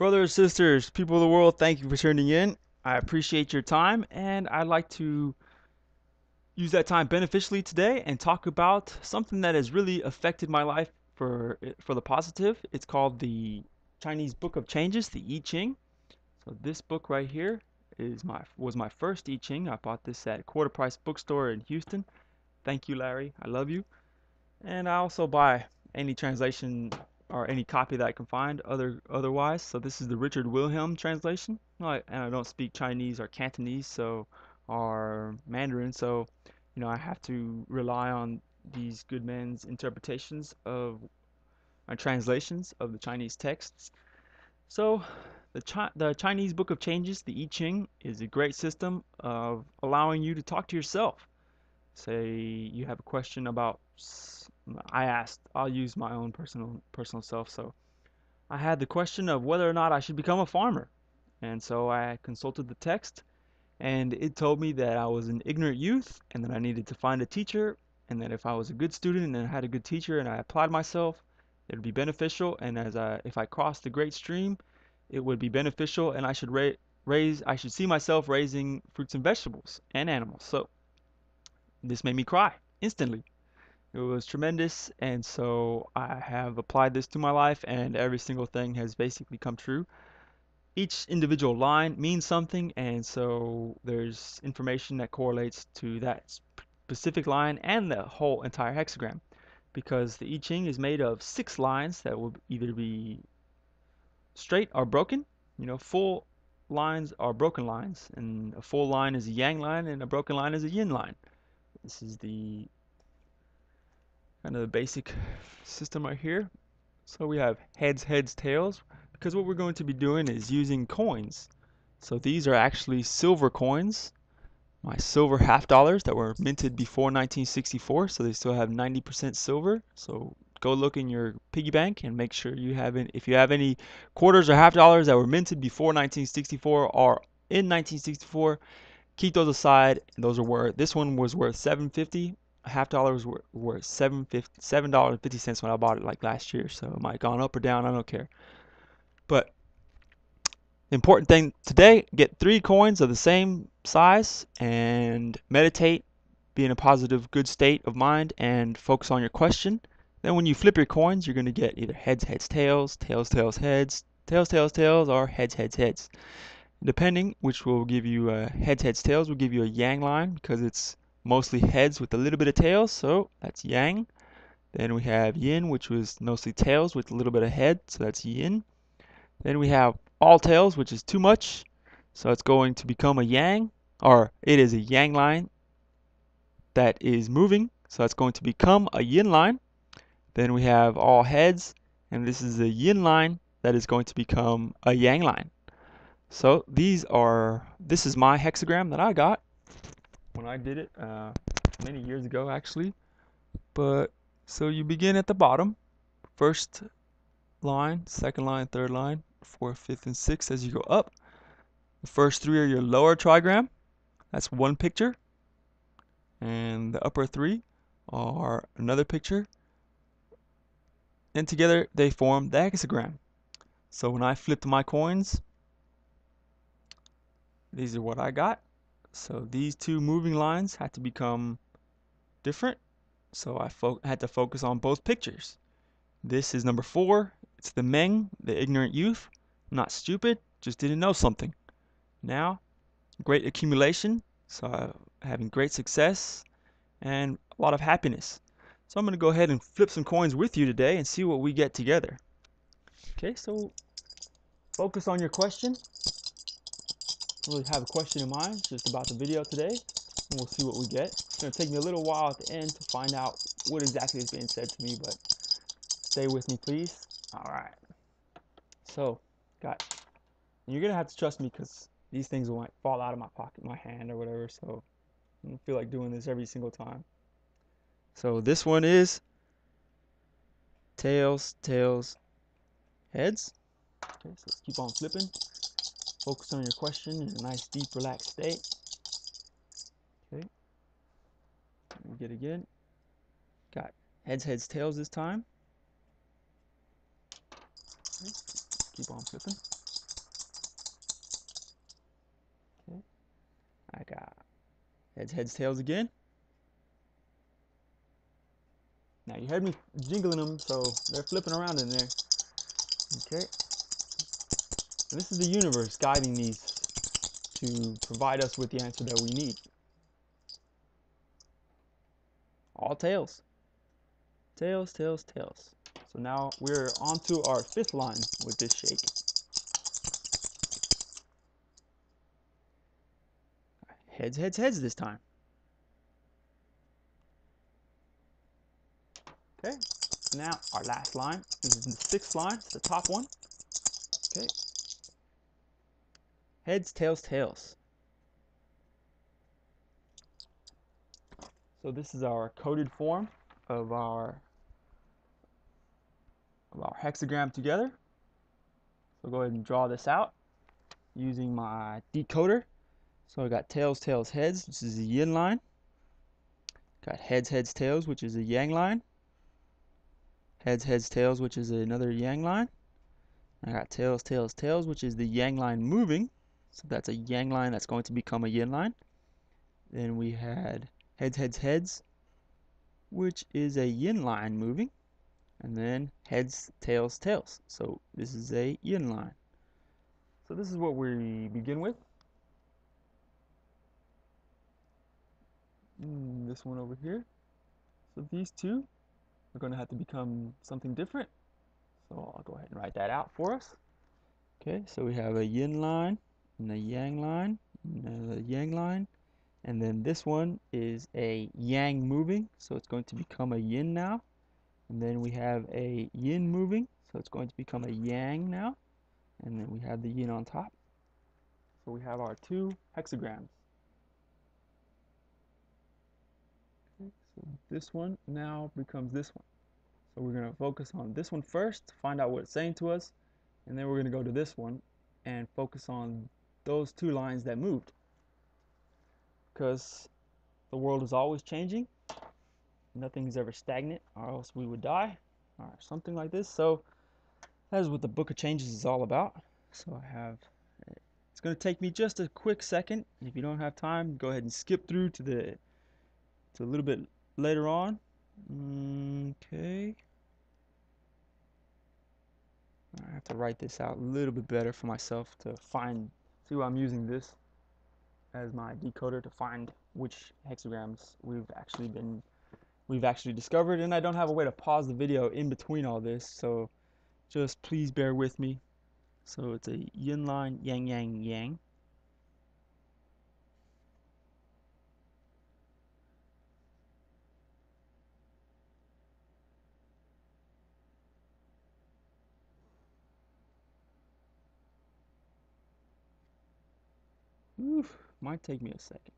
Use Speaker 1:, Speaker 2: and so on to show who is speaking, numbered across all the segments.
Speaker 1: Brothers, sisters, people of the world, thank you for tuning in. I appreciate your time, and I'd like to use that time beneficially today and talk about something that has really affected my life for the positive. It's called the Chinese Book of Changes, the I Ching. So this book right here was my first I Ching. I bought this at Quarter Price Bookstore in Houston. Thank you, Larry. I love you. And I also buy any translation or any copy that I can find otherwise. So this is the Richard Wilhelm translation. And I don't speak Chinese or Cantonese, or Mandarin, so I have to rely on these good men's interpretations of and translations of the Chinese texts. So the Chinese Book of Changes, the I Ching, is a great system of allowing you to talk to yourself. Say you have a question about I'll use my own personal self. So I had the question of whether or not I should become a farmer. And so I consulted the text, and it told me that I was an ignorant youth and that I needed to find a teacher, and that if I was a good student and I had a good teacher and I applied myself, it would be beneficial, and if I crossed the great stream, it would be beneficial, and I should see myself raising fruits and vegetables and animals. So this made me cry instantly. It was tremendous, and so I have applied this to my life, and every single thing has basically come true. Each individual line means something, and so there's information that correlates to that specific line and the whole entire hexagram. Because the I Ching is made of 6 lines that will either be straight or broken. Full lines are broken lines, and a full line is a yang line, and a broken line is a yin line. This is the kind of the basic system right here. So we have heads, heads, tails, because what we're going to be doing is using coins. So these are actually silver coins, my silver half dollars that were minted before 1964, so they still have 90% silver. So go look in your piggy bank and make sure if you have any quarters or half dollars that were minted before 1964 or in 1964, keep those aside. This one was worth 7.50. A half dollar was worth $7.50 when I bought it like last year. So it might have gone up or down, I don't care. But the important thing today, get 3 coins of the same size and meditate, be in a positive, good state of mind, and focus on your question. Then when you flip your coins, you're going to get either heads, heads, tails, tails, tails, heads, tails, tails, tails, or heads, heads, heads. Depending, which will give you heads, heads, tails, will give you a yang line because it's mostly heads with a little bit of tails, so that's yang. Then we have yin, which was mostly tails with a little bit of head, so that's yin. Then we have all tails, which is too much, so it's going to become a yang, or it is a yang line that is moving, so it's going to become a yin line. Then we have all heads, and this is a yin line that is going to become a yang line. So this is my hexagram that I got when I did it many years ago actually. But so you begin at the bottom, first line, second line, third line, fourth, fifth, and sixth as you go up. The first 3 are your lower trigram. That's one picture. And the upper 3 are another picture. And together they form the hexagram. So when I flipped my coins, these are what I got. So these 2 moving lines had to become different. So I had to focus on both pictures. This is number 4. It's the Meng, the ignorant youth. Not stupid, just didn't know something. Now, great accumulation, so having great success and a lot of happiness. So I'm going to go ahead and flip some coins with you today and see what we get together. Okay, so focus on your question. I really have a question in mind just about the video today, and we'll see what we get. It's going to take me a little while at the end to find out what exactly is being said to me, but stay with me, please. All right. So, you're going to have to trust me because these things will might fall out of my pocket, my hand, or whatever, so I don't feel like doing this every single time. So this one is tails, tails, heads. Okay, so let's keep on flipping. Focus on your question in a nice, deep, relaxed state. Okay. We get again. Got heads, heads, tails this time. Okay. Keep on flipping. Heads, heads, tails again. Now you heard me jingling them, so they're flipping around in there. Okay. And this is the universe guiding these to provide us with the answer that we need. All tails. Tails, tails, tails. So now we're on to our fifth line with this shake. Heads, heads, heads this time. Okay, now our last line. This is the sixth line, it's the top one. Okay. Heads, tails, tails. So this is our coded form of our hexagram together. So go ahead and draw this out using my decoder. So I got tails, tails, heads, which is a yin line. Got heads, heads, tails, which is a yang line. Heads, heads, tails, which is another yang line. I got tails, tails, tails, which is the yang line moving. So that's a yang line that's going to become a yin line. Then we had heads, heads, heads, which is a yin line moving. And then heads, tails, tails. So this is a yin line. So this is what we begin with. This one over here. So these two are going to have to become something different. So I'll go ahead and write that out for us. Okay, so we have a yin line and a yang line and a yang line. And then this one is a yang moving, so it's going to become a yin now. And then we have a yin moving, so it's going to become a yang now. And then we have the yin on top. So we have our two hexagrams. Okay, so this one now becomes this one. So we're going to focus on this one first, find out what it's saying to us, and then we're going to go to this one and focus on those two lines that moved. Because the world is always changing. Nothing is ever stagnant, or else we would die, or something like this. So that is what the Book of Changes is all about. So I have, it's going to take me just a quick second. If you don't have time, go ahead and skip through to a little bit later on. Okay. I have to write this out a little bit better for myself to see why I'm using this as my decoder to find which hexagrams we've actually discovered, and I don't have a way to pause the video in between all this, so just please bear with me. So it's a yin line, yang, yang, yang. Oof, might take me a second.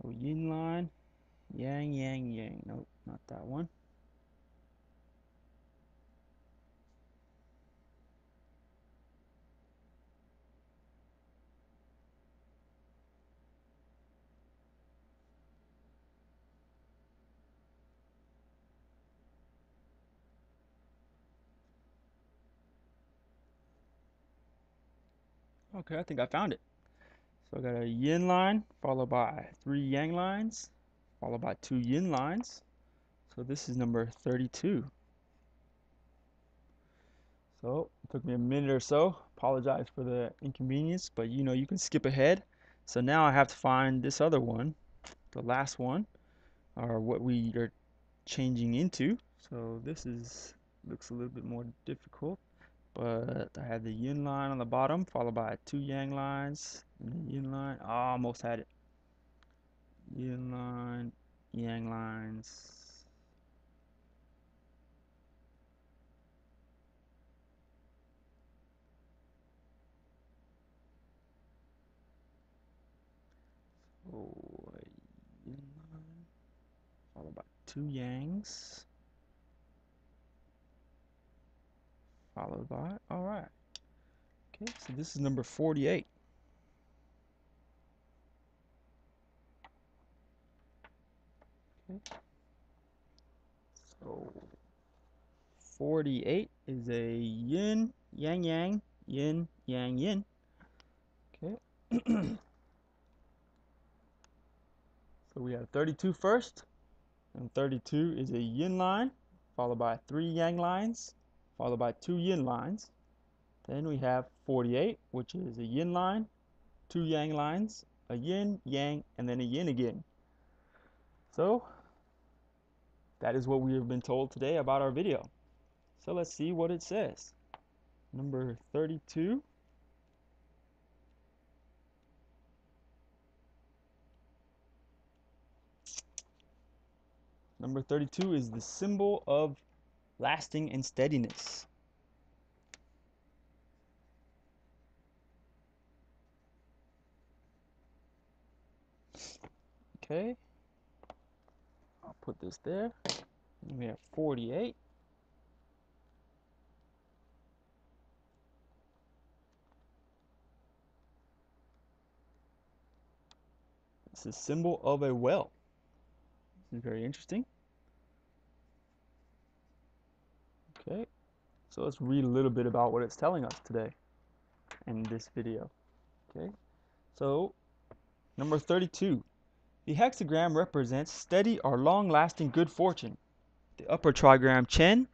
Speaker 1: So yin line, yang, yang, yang. Nope, not that one. Okay, I think I found it. So I got a yin line followed by 3 yang lines followed by 2 yin lines. So this is number 32. So it took me a minute or so. Apologize for the inconvenience, but you can skip ahead. So now I have to find this other one, the last one, or what we are changing into. So this looks a little bit more difficult. But I had the yin line on the bottom, followed by two yang lines, and the yin line. Oh, almost had it. Yin line, yang lines. Oh, yin line, followed by two yangs, followed by. All right. Okay, so this is number 48. Okay, so 48 is a yin, yang, yang, yin, yang, yin. Okay. So we have 32 first, and 32 is a yin line, followed by three yang lines, followed by two yin lines. Then we have 48, which is a yin line, two yang lines, a yin, yang, and then a yin again. So that is what we have been told today about our video. So let's see what it says. Number 32. Number 32 is the symbol of lasting and steadiness. Okay, I'll put this there. And we have 48. It's a symbol of a well. This is very interesting. Okay, so let's read a little bit about what it's telling us today in this video. Okay, so number 32. The hexagram represents steady or long-lasting good fortune. The upper trigram Chen,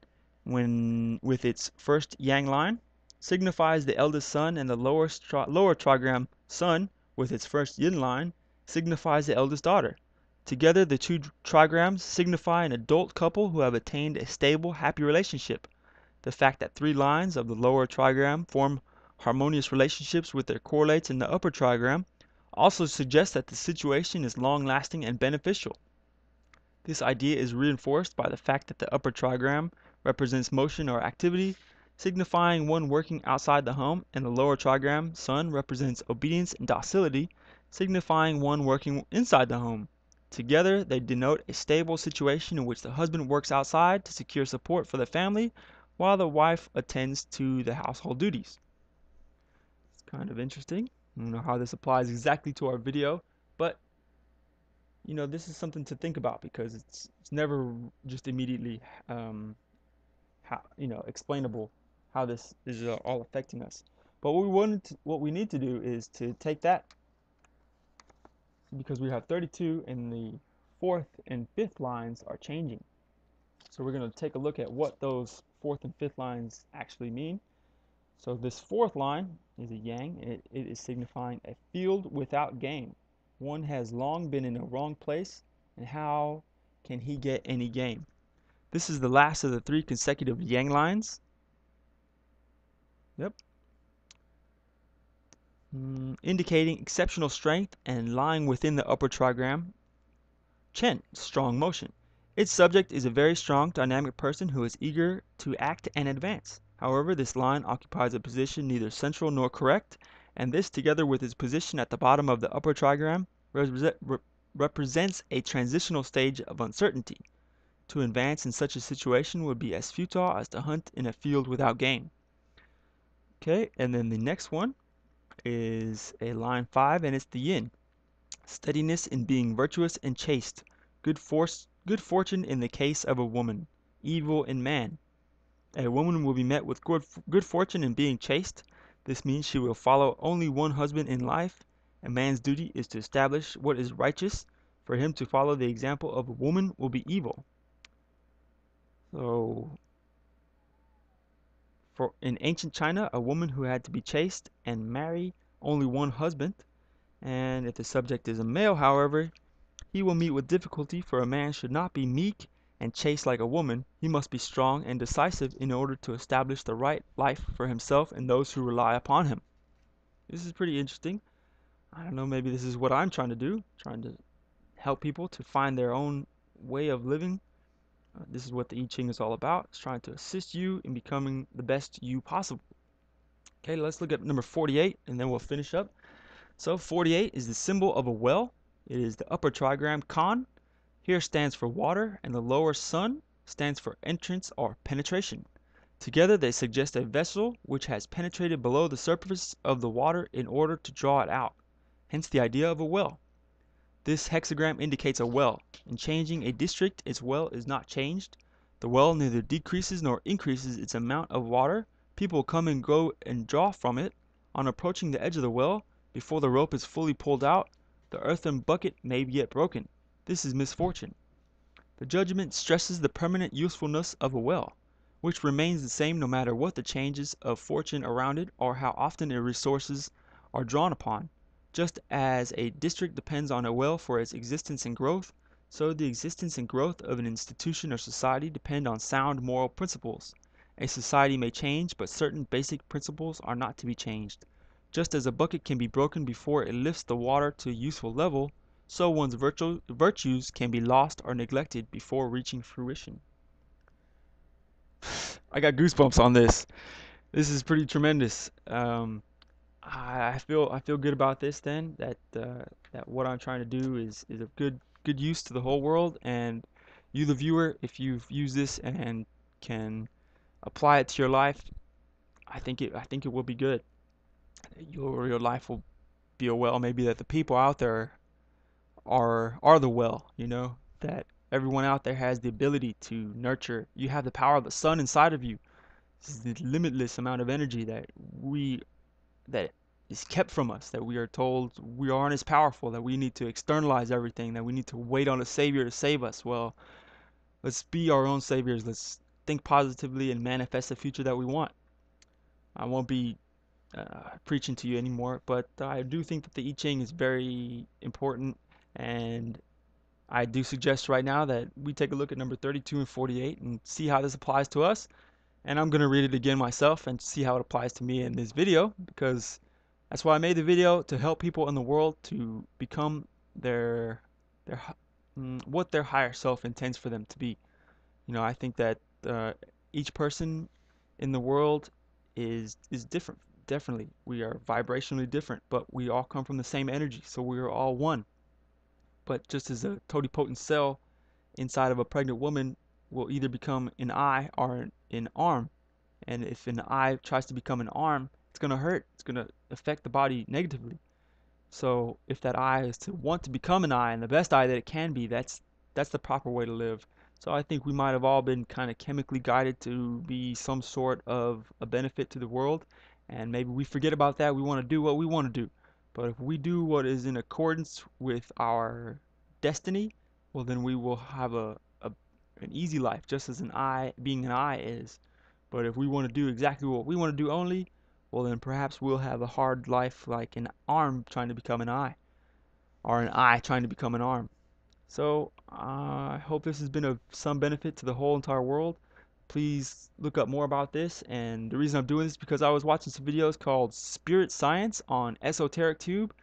Speaker 1: when with its first yang line, signifies the eldest son, and the lower trigram Sun, with its first yin line, signifies the eldest daughter. Together, the two trigrams signify an adult couple who have attained a stable, happy relationship. The fact that three lines of the lower trigram form harmonious relationships with their correlates in the upper trigram also suggests that the situation is long-lasting and beneficial. This idea is reinforced by the fact that the upper trigram represents motion or activity, signifying one working outside the home, and the lower trigram Sun represents obedience and docility, signifying one working inside the home. Together, they denote a stable situation in which the husband works outside to secure support for the family, while the wife attends to the household duties. It's kind of interesting. I don't know how this applies exactly to our video, but this is something to think about because it's never just immediately explainable how this is all affecting us. But what we need to do is to take that, because we have 32 and the fourth and fifth lines are changing. So we're going to take a look at what those fourth and fifth lines actually mean. So this fourth line is a yang. It is signifying a field without game. One has long been in a wrong place, and how can he get any game? This is the last of the three consecutive yang lines. Yep. Indicating exceptional strength and lying within the upper trigram Chen, strong motion. Its subject is a very strong, dynamic person who is eager to act and advance. However, this line occupies a position neither central nor correct, and this, together with its position at the bottom of the upper trigram, represents a transitional stage of uncertainty. To advance in such a situation would be as futile as to hunt in a field without game. Okay, and then the next one is a line 5, and it's the yin. Steadiness in being virtuous and chaste. Good fortune in the case of a woman. Evil in man. A woman will be met with good fortune in being chaste. This means she will follow only one husband in life. A man's duty is to establish what is righteous. For him to follow the example of a woman will be evil. So, in ancient China, a woman who had to be chaste and marry only one husband, and if the subject is a male, however, he will meet with difficulty, for a man should not be meek and chaste like a woman, he must be strong and decisive in order to establish the right life for himself and those who rely upon him. This is pretty interesting. I don't know, maybe this is what I'm trying to do, trying to help people to find their own way of living. This is what the I Ching is all about. It's trying to assist you in becoming the best you possible. Okay, let's look at number 48 and then we'll finish up. So 48 is the symbol of a well. It is the upper trigram Kan. Here stands for water, and the lower sun stands for entrance or penetration. Together they suggest a vessel which has penetrated below the surface of the water in order to draw it out. Hence the idea of a well. This hexagram indicates a well. In changing a district, its well is not changed. The well neither decreases nor increases its amount of water. People come and go and draw from it. On approaching the edge of the well, before the rope is fully pulled out, the earthen bucket may be yet broken. This is misfortune. The judgment stresses the permanent usefulness of a well, which remains the same no matter what the changes of fortune around it or how often its resources are drawn upon. Just as a district depends on a well for its existence and growth, so the existence and growth of an institution or society depend on sound moral principles. A society may change, but certain basic principles are not to be changed. Just as a bucket can be broken before it lifts the water to a useful level, so one's virtues can be lost or neglected before reaching fruition. I got goosebumps on this. This is pretty tremendous. I feel good about this then, that what I'm trying to do is of good use to the whole world, and you the viewer, if you've used this and can apply it to your life, I think it will be good. Your life will be a well, maybe that the people out there are the well, that everyone out there has the ability to nurture. You have the power of the sun inside of you. This is the limitless amount of energy that is kept from us, that we are told we aren't as powerful, that we need to externalize everything, that we need to wait on a savior to save us. Well, let's be our own saviors. Let's think positively and manifest the future that we want. I won't be preaching to you anymore, but I do think that the I Ching is very important, and I do suggest right now that we take a look at number 32 and 48 and see how this applies to us. And I'm going to read it again myself and see how it applies to me in this video, because that's why I made the video, to help people in the world to become their what their higher self intends for them to be. I think that each person in the world is different. Definitely, we are vibrationally different, but we all come from the same energy, so we are all one. But just as a totipotent cell inside of a pregnant woman will either become an eye or an arm, and if an eye tries to become an arm, it's going to hurt. It's going to affect the body negatively. So if that eye is to want to become an eye and the best eye that it can be, that's the proper way to live. So I think we might have all been kind of chemically guided to be some sort of a benefit to the world, and maybe we forget about that. We want to do what we want to do. But if we do what is in accordance with our destiny, well then we will have an easy life, just as an eye being an eye is. But if we want to do exactly what we want to do only, well then perhaps we'll have a hard life, like an arm trying to become an eye, or an eye trying to become an arm. So I hope this has been of some benefit to the whole entire world. Please look up more about this, and the reason I'm doing this is because I was watching some videos called Spirit Science on Esoteric Tube.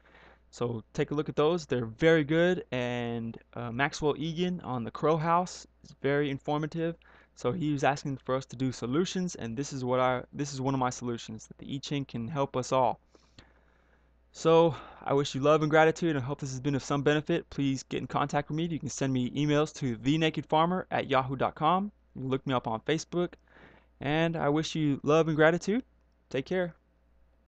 Speaker 1: So take a look at those. They're very good. And Maxwell Egan on the Crow House is very informative. So he was asking for us to do solutions, and this is one of my solutions, that the I Ching can help us all. So I wish you love and gratitude, and I hope this has been of some benefit. Please get in contact with me. You can send me emails to thenakedfarmer@yahoo.com. You can look me up on Facebook, and I wish you love and gratitude. Take care.